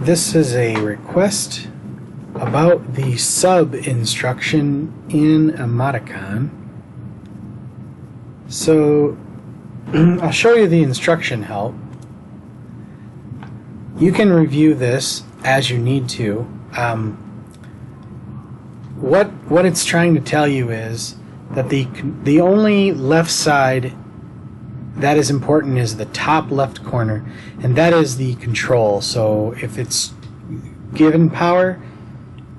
This is a request about the sub instruction in a Modicon. So I'll show you the instruction help. You can review this as you need to. What it's trying to tell you is that the only left side that is important is the top left corner, and that is the control. So if it's given power,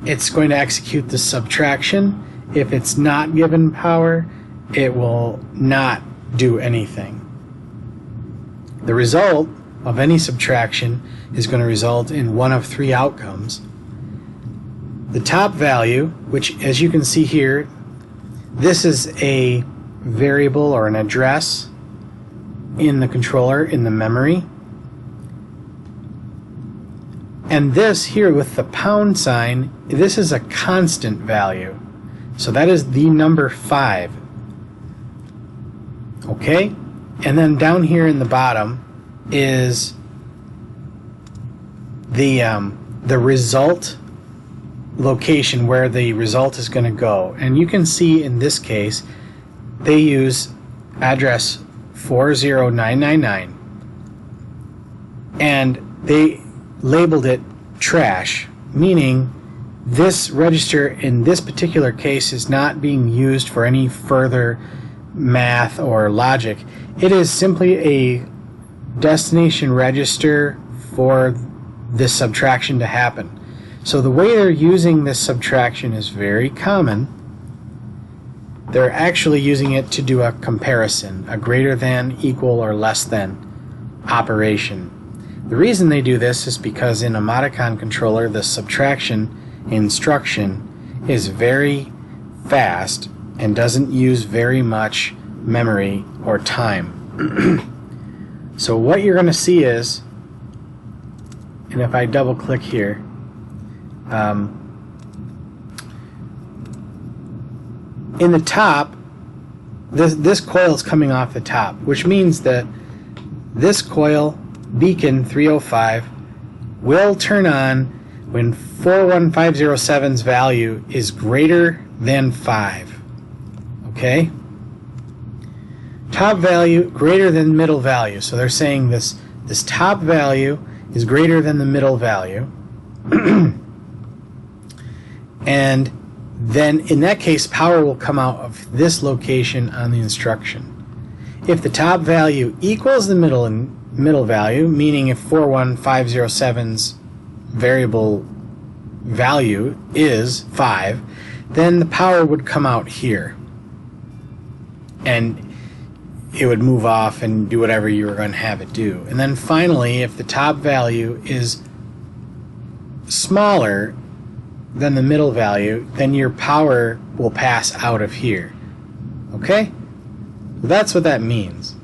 it's going to execute the subtraction. If it's not given power, it will not do anything. The result of any subtraction is going to result in one of three outcomes. The top value, which as you can see here, this is a variable or an address in the controller, in the memory. And this here with the pound sign, this is a constant value. So that is the number 5. Okay? And then down here in the bottom is the result location where the result is going to go. And you can see in this case they use address 40999 and they labeled it trash, meaning this register in this particular case is not being used for any further math or logic. It is simply a destination register for this subtraction to happen. So the way they're using this subtraction is very common. They're actually using it to do a comparison, a greater than, equal, or less than operation. The reason they do this is because in a Modicon controller, the subtraction instruction is very fast and doesn't use very much memory or time. So what you're going to see is, and if I double click here, in the top, this coil is coming off the top, which means that this coil, beacon 305, will turn on when 41507's value is greater than 5. Okay? Top value greater than middle value. So they're saying this top value is greater than the middle value. And then in that case power will come out of this location on the instruction. If the top value equals the middle value, meaning if 41507's variable value is 5, then the power would come out here and it would move off and do whatever you were going to have it do. And then finally, if the top value is smaller than the middle value, then your power will pass out of here. Okay? That's what that means.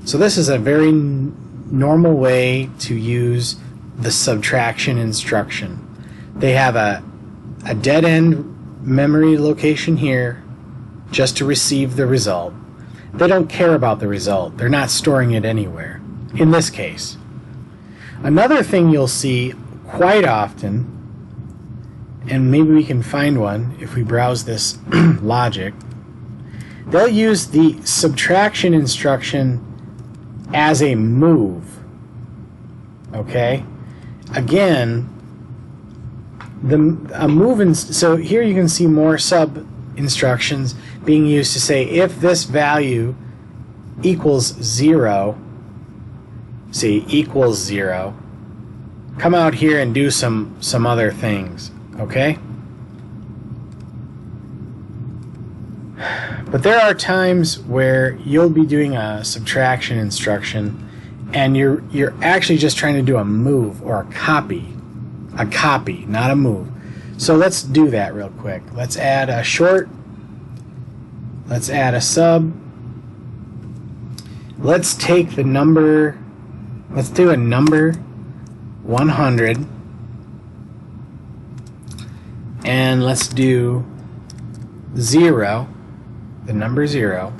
So this is a very normal way to use the subtraction instruction. They have a dead end memory location here just to receive the result. They don't care about the result. They're not storing it anywhere, in this case. Another thing you'll see quite often, and maybe we can find one if we browse this logic, they'll use the subtraction instruction as a move. Okay? Again, a move, so here you can see more sub instructions being used to say if this value equals 0, see, equals 0, come out here and do some other things. Okay? But there are times where you'll be doing a subtraction instruction and you're actually just trying to do a move or a copy, not a move. So let's do that real quick. Let's add a short, let's add a sub, let's take the number, let's do a number 100, and let's do 0, the number 0,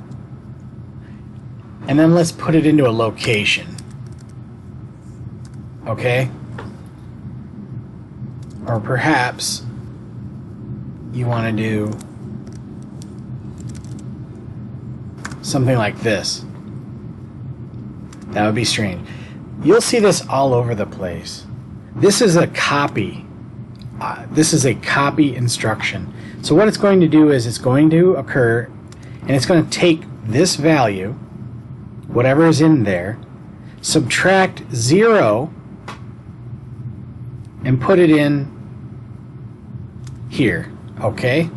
and then let's put it into a location. Okay? Or perhaps you want to do something like this. That would be strange. You'll see this all over the place. This is a copy. This is a copy instruction. So what it's going to do is it's going to occur, and it's going to take this value, whatever is in there, subtract 0, and put it in here. Okay?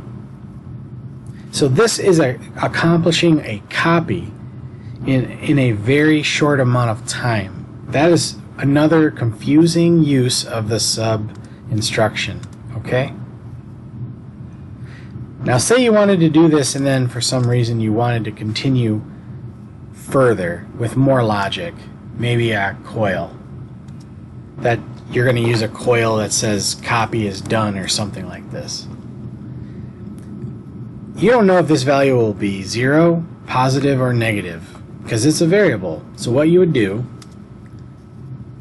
So this is accomplishing a copy in a very short amount of time. That is another confusing use of the sub instruction. Okay? Now say you wanted to do this and then for some reason you wanted to continue further with more logic, maybe a coil. That you're going to use a coil that says copy is done or something like this. You don't know if this value will be 0, positive, or negative because it's a variable. So what you would do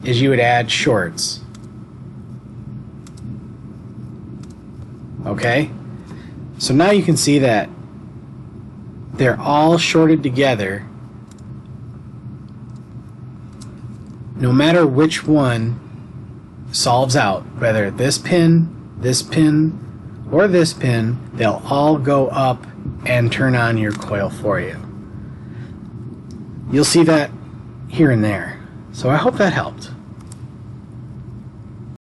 is you would add shorts. Okay? So now you can see that they're all shorted together no matter which one solves out, whether this pin, or this pin, they'll all go up and turn on your coil for you. You'll see that here and there. So I hope that helped.